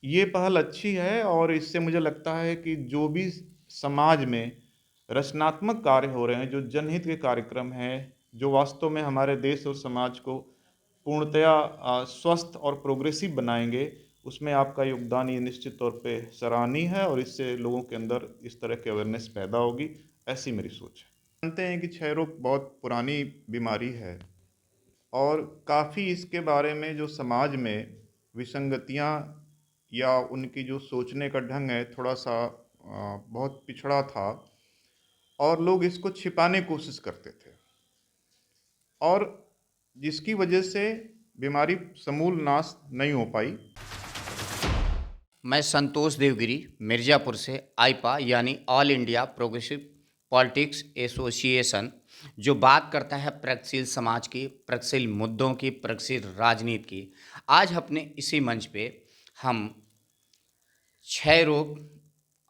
ये पहल अच्छी है और इससे मुझे लगता है कि जो भी समाज में रचनात्मक कार्य हो रहे हैं, जो जनहित के कार्यक्रम हैं, जो वास्तव में हमारे देश और समाज को पूर्णतया स्वस्थ और प्रोग्रेसिव बनाएँगे, उसमें आपका योगदान ये निश्चित तौर पे सराहनीय है और इससे लोगों के अंदर इस तरह की अवेयरनेस पैदा होगी, ऐसी मेरी सोच है। जानते हैं कि क्षय रोग बहुत पुरानी बीमारी है और काफ़ी इसके बारे में जो समाज में विसंगतियाँ या उनकी जो सोचने का ढंग है थोड़ा-सा बहुत पिछड़ा था और लोग इसको छिपाने की कोशिश करते थे और जिसकी वजह से बीमारी समूल नाश नहीं हो पाई। मैं संतोष देवगिरी मिर्ज़ापुर से आईपा यानी all India progressive politics association जो बात करता है प्रगतिशील समाज की, प्रगतिशील मुद्दों की, प्रगतिशील राजनीति की। आज अपने इसी मंच पे हम क्षय रोग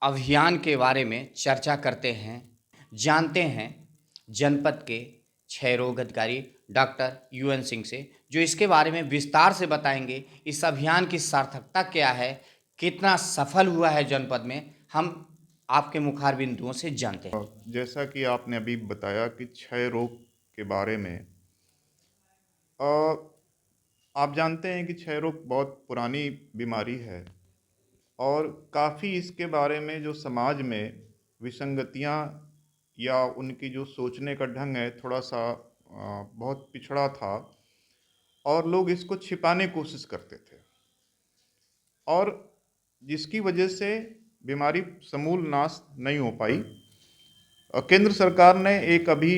अभियान के बारे में चर्चा करते हैं, जानते हैं जनपद के क्षय रोग अधिकारी डॉक्टर यूएन सिंह से, जो इसके बारे में विस्तार से बताएंगे। इस अभियान की सार्थकता क्या है, कितना सफल हुआ है जनपद में, हम आपके मुखार बिंदुओं से जानते हैं। जैसा कि आपने अभी बताया कि क्षय रोग के बारे में अ, आप जानते हैं कि क्षय रोग बहुत पुरानी बीमारी है और काफ़ी इसके बारे में जो समाज में विसंगतियाँ या उनकी जो सोचने का ढंग है थोड़ा-सा बहुत पिछड़ा था और लोग इसको छिपाने की कोशिश करते थे और जिसकी वजह से बीमारी समूल नाश नहीं हो पाई। केंद्र सरकार ने एक अभी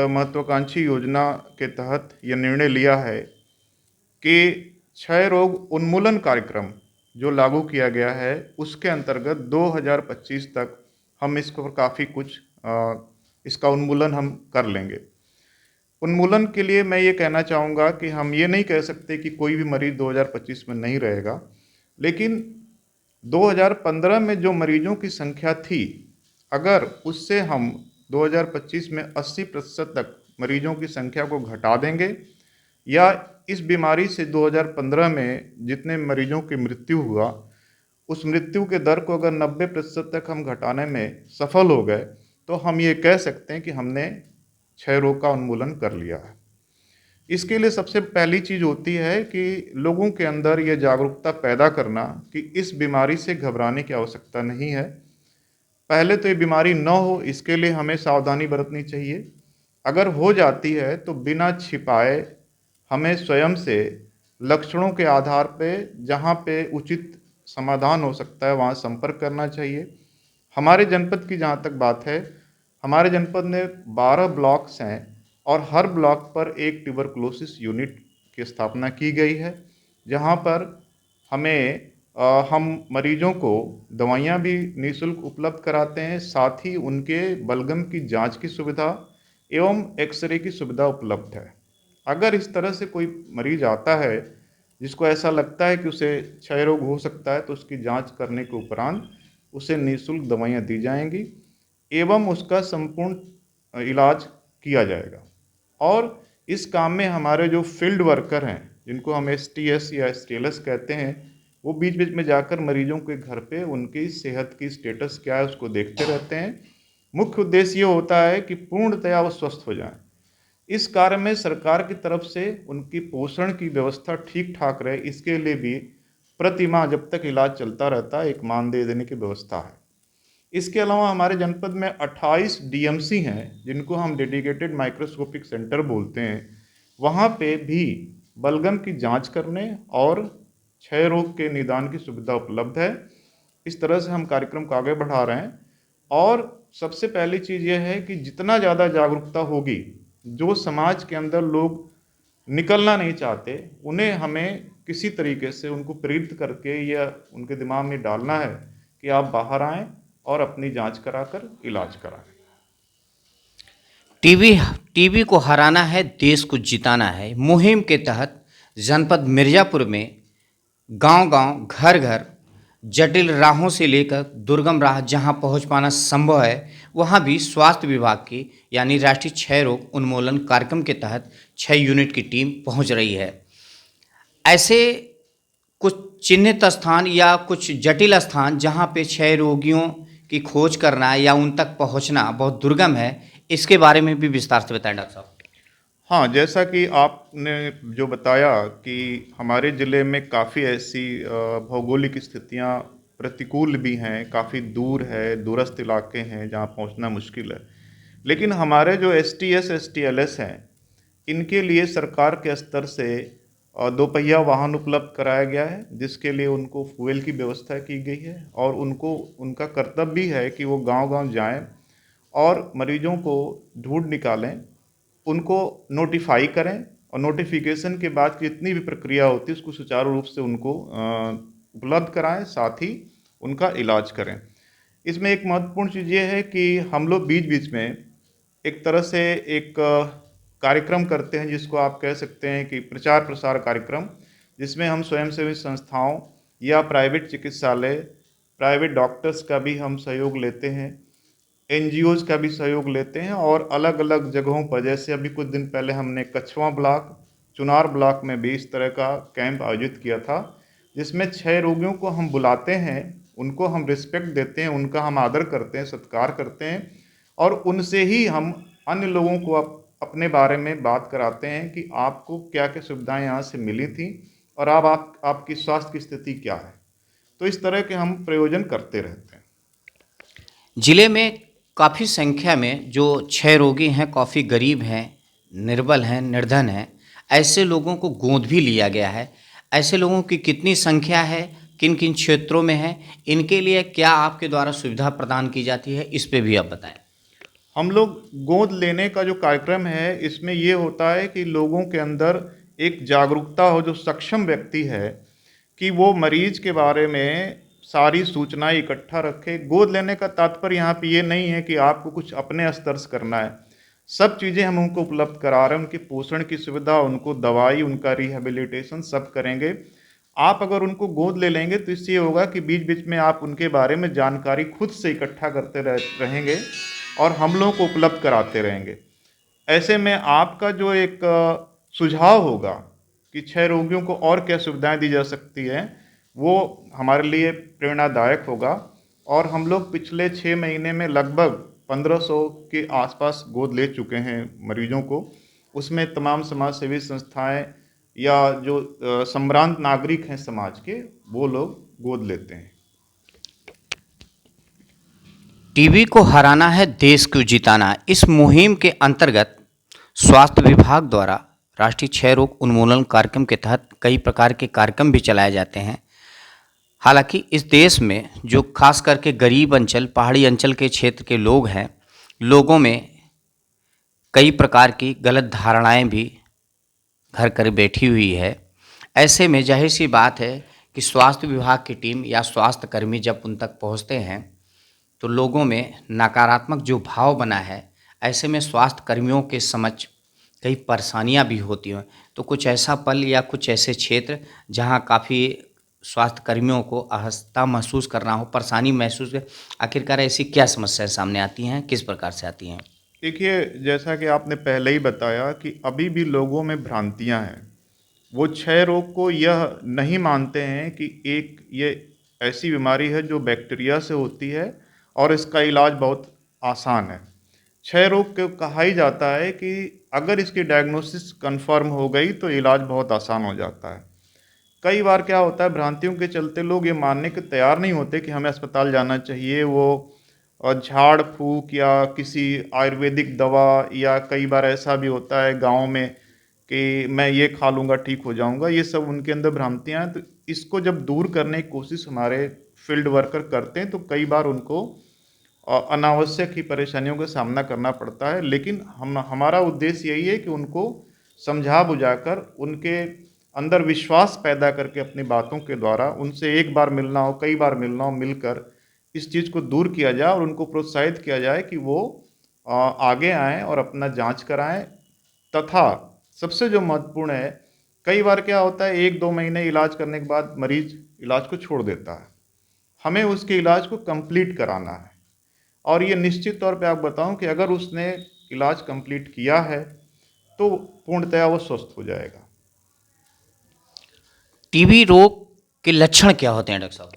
महत्वाकांक्षी योजना के तहत ये निर्णय लिया है कि क्षय रोग उन्मूलन कार्यक्रम जो लागू किया गया है, उसके अंतर्गत 2025 तक हम इस पर काफ़ी कुछ इसका उन्मूलन हम कर लेंगे। उन्मूलन के लिए मैं ये कहना चाहूँगा कि हम ये नहीं कह सकते कि कोई भी मरीज़ 2025 में नहीं रहेगा, लेकिन 2015 में जो मरीजों की संख्या थी, अगर उससे हम 2025 में 80% तक मरीजों की संख्या को घटा देंगे या इस बीमारी से 2015 में जितने मरीजों की मृत्यु हुआ, उस मृत्यु के दर को अगर 90% तक हम घटाने में सफल हो गए, तो हम ये कह सकते हैं कि हमने क्षय रोग का उन्मूलन कर लिया है। इसके लिए सबसे पहली चीज़ होती है कि लोगों के अंदर ये जागरूकता पैदा करना कि इस बीमारी से घबराने की आवश्यकता नहीं है। पहले तो ये बीमारी न हो, इसके लिए हमें सावधानी बरतनी चाहिए। अगर हो जाती है तो बिना छिपाए हमें स्वयं से लक्षणों के आधार पे जहाँ पे उचित समाधान हो सकता है वहाँ संपर्क करना चाहिए। हमारे जनपद की जहाँ तक बात है, हमारे जनपद में 12 ब्लॉक्स हैं और हर ब्लॉक पर एक ट्यूबरकुलोसिस यूनिट की स्थापना की गई है, जहाँ पर हम मरीजों को दवाइयाँ भी निःशुल्क उपलब्ध कराते हैं, साथ ही उनके बलगम की जांच की सुविधा एवं एक्सरे की सुविधा उपलब्ध है। अगर इस तरह से कोई मरीज आता है जिसको ऐसा लगता है कि उसे क्षय रोग हो सकता है, तो उसकी जांच करने के उपरांत उसे निःशुल्क दवाइयाँ दी जाएंगी एवं उसका संपूर्ण इलाज किया जाएगा। और इस काम में हमारे जो फील्ड वर्कर हैं, जिनको हम एसटीएस या एसटीएलएस कहते हैं, वो बीच-बीच में जाकर मरीजों के घर पे उनकी सेहत की स्टेटस क्या है उसको देखते रहते हैं। मुख्य उद्देश्य ये होता है कि पूर्णतया वो स्वस्थ हो जाएँ। इस कार्य में सरकार की तरफ से उनकी पोषण की व्यवस्था ठीक-ठाक रहे, इसके लिए भी प्रति माह जब तक इलाज चलता रहता है, एक मानदेय देने की व्यवस्था है। इसके अलावा हमारे जनपद में 28 डीएमसी हैं, जिनको हम डेडिकेटेड माइक्रोस्कोपिक सेंटर बोलते हैं। वहाँ पे भी बलगम की जांच करने और क्षय रोग के निदान की सुविधा उपलब्ध है। इस तरह से हम कार्यक्रम को आगे बढ़ा रहे हैं और सबसे पहली चीज़ ये है कि जितना ज़्यादा जागरूकता होगी, जो समाज के अंदर लोग निकलना नहीं चाहते, उन्हें हमें किसी तरीके से उनको प्रेरित करके या उनके दिमाग में डालना है कि आप बाहर आएँ और अपनी जांच कराकर इलाज कराएँ। टीबी टीबी को हराना है, देश को जिताना है मुहिम के तहत जनपद मिर्ज़ापुर में गांव-गांव, घर-घर, जटिल राहों से लेकर दुर्गम राह जहां पहुंच पाना संभव है, वहां भी स्वास्थ्य विभाग की यानी राष्ट्रीय क्षय रोग उन्मूलन कार्यक्रम के तहत 6 यूनिट की टीम पहुंच रही है। ऐसे कुछ चिन्हित स्थान या कुछ जटिल स्थान जहाँ पे क्षय रोगियों की खोज करना या उन तक पहुँचना बहुत दुर्गम है, इसके बारे में भी विस्तार से बताएं डॉक्टर साहब। हाँ, जैसा कि आपने जो बताया कि हमारे ज़िले में काफ़ी ऐसी भौगोलिक स्थितियाँ प्रतिकूल भी हैं, काफ़ी दूर है, दूरस्थ इलाके हैं जहाँ पहुँचना मुश्किल है। लेकिन हमारे जो एसटीएस, एसटीएलएस हैं, इनके लिए सरकार के स्तर से दोपहिया वाहन उपलब्ध कराया गया है, जिसके लिए उनको फ्यूल की व्यवस्था की गई है और उनको उनका कर्तव्य भी है कि वो गाँव-गाँव जाएँ और मरीजों को ढूँढ निकालें, उनको नोटिफ़ाई करें और नोटिफ़िकेशन के बाद की जितनी भी प्रक्रिया होती है उसको सुचारू रूप से उनको उपलब्ध कराएँ, साथ ही उनका इलाज करें। इसमें एक महत्वपूर्ण चीज़ ये है कि हम लोग बीच-बीच में एक तरह से एक कार्यक्रम करते हैं जिसको आप कह सकते हैं कि प्रचार-प्रसार कार्यक्रम, जिसमें हम स्वयंसेवी संस्थाओं या प्राइवेट चिकित्सालय, प्राइवेट डॉक्टर्स का भी हम सहयोग लेते हैं। एनजीओज़ का भी सहयोग लेते हैं और अलग-अलग जगहों पर जैसे अभी कुछ दिन पहले हमने कछवां ब्लॉक, चुनार ब्लॉक में भी इस तरह का कैंप आयोजित किया था, जिसमें 6 रोगियों को हम बुलाते हैं, उनको हम रिस्पेक्ट देते हैं, उनका हम आदर करते हैं, सत्कार करते हैं और उनसे ही हम अन्य लोगों को अपने बारे में बात कराते हैं कि आपको क्या-क्या सुविधाएँ यहाँ से मिली थी और अब आपकी स्वास्थ्य की स्थिति क्या है। तो इस तरह के हम प्रयोजन करते रहते हैं। जिले में काफ़ी संख्या में जो क्षय रोगी हैं, काफ़ी गरीब हैं, निर्बल हैं, निर्धन हैं, ऐसे लोगों को गोद भी लिया गया है। ऐसे लोगों की कितनी संख्या है, किन-किन क्षेत्रों में है, इनके लिए क्या आपके द्वारा सुविधा प्रदान की जाती है, इस पे भी आप बताएँ? हम लोग गोद लेने का जो कार्यक्रम है, इसमें ये होता है कि लोगों के अंदर एक जागरूकता हो, जो सक्षम व्यक्ति है, कि वो मरीज के बारे में सारी सूचनाएँ इकट्ठा रखे। गोद लेने का तात्पर्य यहाँ पे ये नहीं है कि आपको कुछ अपने स्तर से करना है। सब चीज़ें हम उनको उपलब्ध करा रहे हैं, उनके पोषण की सुविधा, उनको दवाई, उनका रिहैबिलिटेशन सब करेंगे। आप अगर उनको गोद ले लेंगे तो इससे ये होगा कि बीच-बीच में आप उनके बारे में जानकारी खुद से इकट्ठा करते रहेंगे और हम लोगों को उपलब्ध कराते रहेंगे। ऐसे में आपका जो एक सुझाव होगा कि 6 रोगियों को और क्या सुविधाएँ दी जा सकती हैं, वो हमारे लिए प्रेरणादायक होगा और हम लोग पिछले 6 महीने में लगभग 1500 के आसपास गोद ले चुके हैं मरीजों को। उसमें तमाम समाज सेवी संस्थाएँ या जो संभ्रांत नागरिक हैं समाज के, वो लोग गोद लेते हैं। टीबी को हराना है, देश को जिताना। इस मुहिम के अंतर्गत स्वास्थ्य विभाग द्वारा राष्ट्रीय क्षय रोग उन्मूलन कार्यक्रम के तहत कई प्रकार के कार्यक्रम भी चलाए जाते हैं। हालांकि इस देश में जो खास करके गरीब अंचल, पहाड़ी अंचल के क्षेत्र के लोग हैं, लोगों में कई प्रकार की गलत धारणाएं भी घर कर बैठी हुई है। ऐसे में जाहिर सी बात है कि स्वास्थ्य विभाग की टीम या स्वास्थ्य कर्मी जब उन तक पहुंचते हैं तो लोगों में नकारात्मक जो भाव बना है, ऐसे में स्वास्थ्य कर्मियों के समक्ष कई परेशानियां भी होती हैं। तो कुछ ऐसा पल या कुछ ऐसे क्षेत्र जहां काफ़ी स्वास्थ्य कर्मियों को असहजता महसूस करना हो, परेशानी महसूस, आखिरकार ऐसी क्या समस्याएं सामने आती हैं, किस प्रकार से आती हैं? देखिए, जैसा कि आपने पहले ही बताया कि अभी भी लोगों में भ्रांतियाँ हैं। वो क्षय रोग को यह नहीं मानते हैं कि एक ये ऐसी बीमारी है जो बैक्टीरिया से होती है और इसका इलाज बहुत आसान है। क्षय रोग को कहा ही जाता है कि अगर इसकी डायग्नोसिस कंफर्म हो गई तो इलाज बहुत आसान हो जाता है। कई बार क्या होता है, भ्रांतियों के चलते लोग ये मानने के तैयार नहीं होते कि हमें अस्पताल जाना चाहिए। वो झाड़ फूँक या किसी आयुर्वेदिक दवा, या कई बार ऐसा भी होता है गाँव में कि मैं ये खा लूँगा ठीक हो जाऊँगा, ये सब उनके अंदर भ्रांतियाँ हैं। तो इसको जब दूर करने की कोशिश हमारे फील्ड वर्कर करते हैं तो कई बार उनको अनावश्यक ही परेशानियों का सामना करना पड़ता है। लेकिन हमारा उद्देश्य यही है कि उनको समझा बुझाकर उनके अंदर विश्वास पैदा करके अपनी बातों के द्वारा उनसे एक बार मिलना हो, कई बार मिलना हो, मिलकर इस चीज़ को दूर किया जाए और उनको प्रोत्साहित किया जाए कि वो आगे आएँ और अपना जाँच कराएँ। तथा सबसे जो महत्वपूर्ण है, कई बार क्या होता है 1-2 महीने इलाज करने के बाद मरीज़ इलाज को छोड़ देता है। हमें उसके इलाज को कंप्लीट कराना है और ये निश्चित तौर पे आप बताऊँ कि अगर उसने इलाज कंप्लीट किया है, तो पूर्णतया वो स्वस्थ हो जाएगा। टीबी रोग के लक्षण क्या होते हैं डॉक्टर साहब?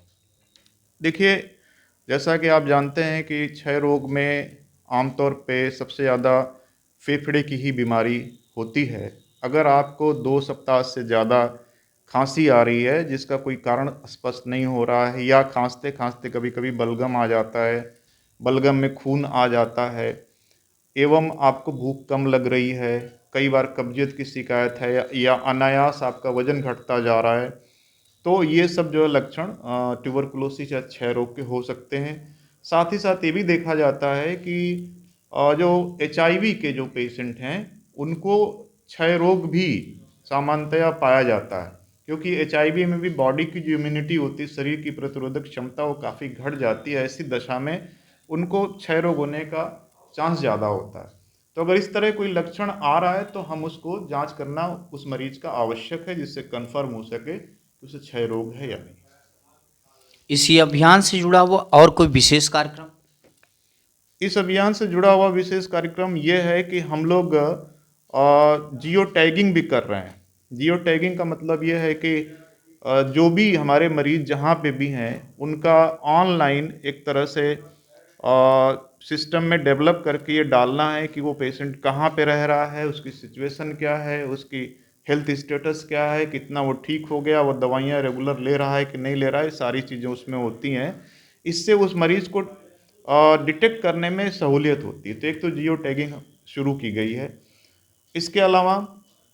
देखिए, जैसा कि आप जानते हैं कि क्षय रोग में आमतौर पे सबसे ज़्यादा फेफड़े की ही बीमारी होती है। अगर आपको 2 सप्ताह से ज़्यादा खाँसी आ रही है, जिसका कोई कारण स्पष्ट नहीं हो रहा है, या खाँसते-खाँसते कभी-कभी बलगम आ जाता है, बलगम में खून आ जाता है, एवं आपको भूख कम लग रही है, कई बार कब्ज़ियत की शिकायत है, या अनायास आपका वज़न घटता जा रहा है, तो ये सब जो है लक्षण ट्यूबरकुलोसिस या क्षय रोग के हो सकते हैं। साथ ही साथ ये भी देखा जाता है कि जो एचआईवी के जो पेशेंट हैं, उनको क्षय रोग भी सामान्यतया पाया जाता है, क्योंकि एचआईवी में भी बॉडी की जो इम्यूनिटी होती है, शरीर की प्रतिरोधक क्षमता, वो काफ़ी घट जाती है। ऐसी दशा में उनको क्षय रोग होने का चांस ज़्यादा होता है। तो अगर इस तरह कोई लक्षण आ रहा है, तो हम उसको जांच करना उस मरीज का आवश्यक है, जिससे कन्फर्म हो सके कि उसे क्षय रोग है या नहीं। इसी अभियान से जुड़ा हुआ और कोई विशेष कार्यक्रम? इस अभियान से जुड़ा हुआ विशेष कार्यक्रम ये है कि हम लोग जियो टैगिंग भी कर रहे हैं। जियो टैगिंग का मतलब ये है कि जो भी हमारे मरीज जहाँ पे भी हैं, उनका ऑनलाइन एक तरह से सिस्टम में डेवलप करके ये डालना है कि वो पेशेंट कहाँ पे रह रहा है, उसकी सिचुएशन क्या है, उसकी हेल्थ स्टेटस क्या है, कितना वो ठीक हो गया, वो दवाइयाँ रेगुलर ले रहा है कि नहीं ले रहा है, सारी चीज़ें उसमें होती हैं। इससे उस मरीज़ को डिटेक्ट करने में सहूलियत होती है। तो एक तो जियो टैगिंग शुरू की गई है। इसके अलावा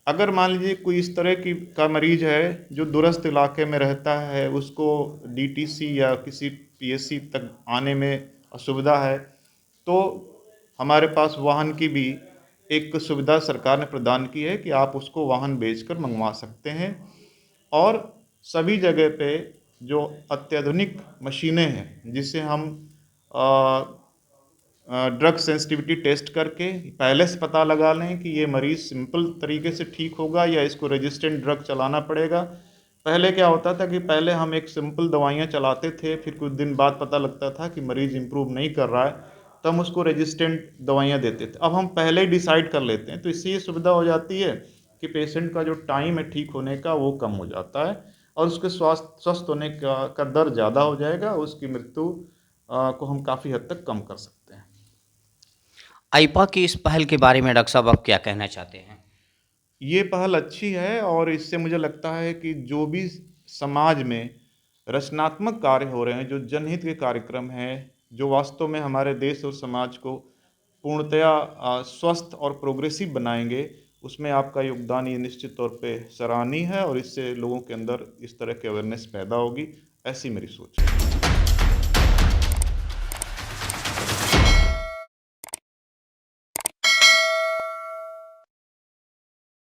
अगर मान लीजिए कोई इस तरह की का मरीज़ है जो दूरस्थ इलाके में रहता है, उसको डीटीसी या किसी पीएचसी तक आने में असुविधा है, तो हमारे पास वाहन की भी एक सुविधा सरकार ने प्रदान की है कि आप उसको वाहन बेचकर मंगवा सकते हैं। और सभी जगह पे जो अत्याधुनिक मशीनें हैं, जिससे हम ड्रग सेंसिटिविटी टेस्ट करके पहले से पता लगा लें कि ये मरीज़ सिंपल तरीके से ठीक होगा या इसको रेजिस्टेंट ड्रग चलाना पड़ेगा। पहले क्या होता था कि पहले हम एक सिंपल दवाइयाँ चलाते थे, फिर कुछ दिन बाद पता लगता था कि मरीज़ इम्प्रूव नहीं कर रहा है, तो हम उसको रेजिस्टेंट दवाइयाँ देते थे। अब हम पहले ही डिसाइड कर लेते हैं, तो इससे ये सुविधा हो जाती है कि पेशेंट का जो टाइम है ठीक होने का, वो कम हो जाता है, और उसके स्वस्थ होने का दर ज़्यादा हो जाएगा, उसकी मृत्यु को हम काफ़ी हद तक कम कर सकते हैं। आइपा की इस पहल के बारे में डॉक्टर साहब आप क्या कहना चाहते हैं? ये पहल अच्छी है, और इससे मुझे लगता है कि जो भी समाज में रचनात्मक कार्य हो रहे हैं, जो जनहित के कार्यक्रम हैं, जो वास्तव में हमारे देश और समाज को पूर्णतया स्वस्थ और प्रोग्रेसिव बनाएंगे, उसमें आपका योगदान ये निश्चित तौर पे सराहनीय है, और इससे लोगों के अंदर इस तरह की अवेयरनेस पैदा होगी, ऐसी मेरी सोच है।